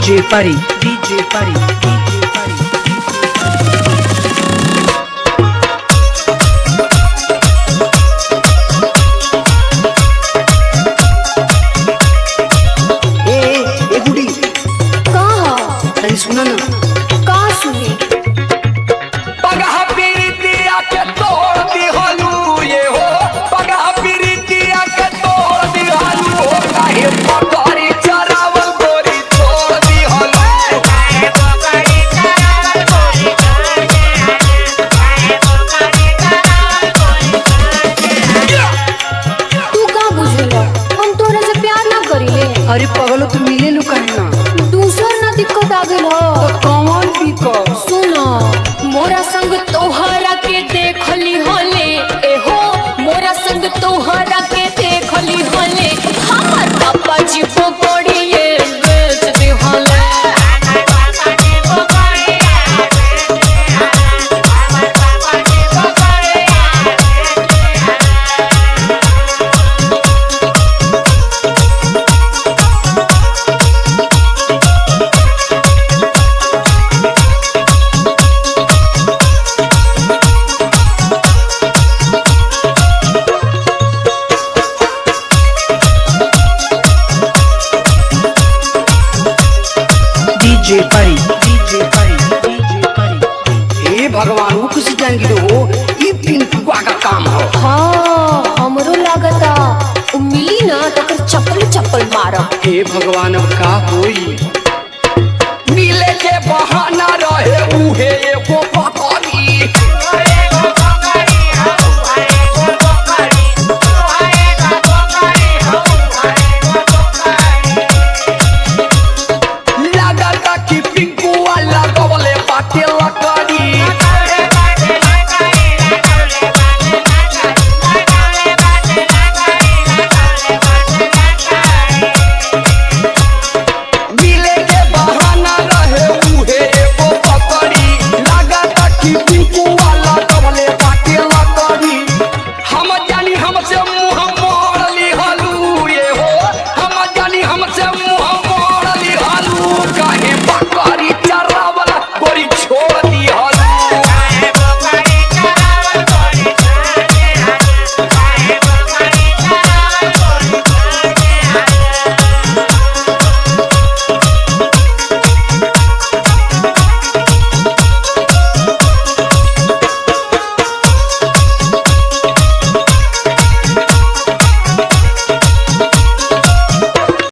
DJ Pari, DJ Pari, DJ Pari. ए गुडी कहा तनी सुना ना का सुनी पगहा पीरितिया के तोड़ दी हलू ये हो पगहा पीरितिया के तोड़ दी हलू हो काहे पकड़ी चरावल गोरी छोड़ दी हलू काहे पकड़ी चरावल गोरी छोड़ दे काहे पकड़ी चरावल गोरी तू का बुझेला हम तोरा से प्यार ना करिले। अरे पगलो तू मिले नु काहे ना दूसर ना दिक्कत आ गइल हो। कौन भी को सुनो मोरा संग तोहरा के देखली होले ए हो मोरा संग तोहरा के देखली होले हमर पापा जी पकड़ी ये बेच दे होले पापा जी पकड़ी हमर पापा जी पकड़ी DJ Pari, DJ Pari, DJ Pari. ए भगवान वो किसी जाएंगे हो ये पिंटुआ का काम हो। हाँ हमरो लागता उ मिली ना तकर चप्पल चप्पल मारब। हे भगवान अब का होई मिले के बहाना रहे उहे एगो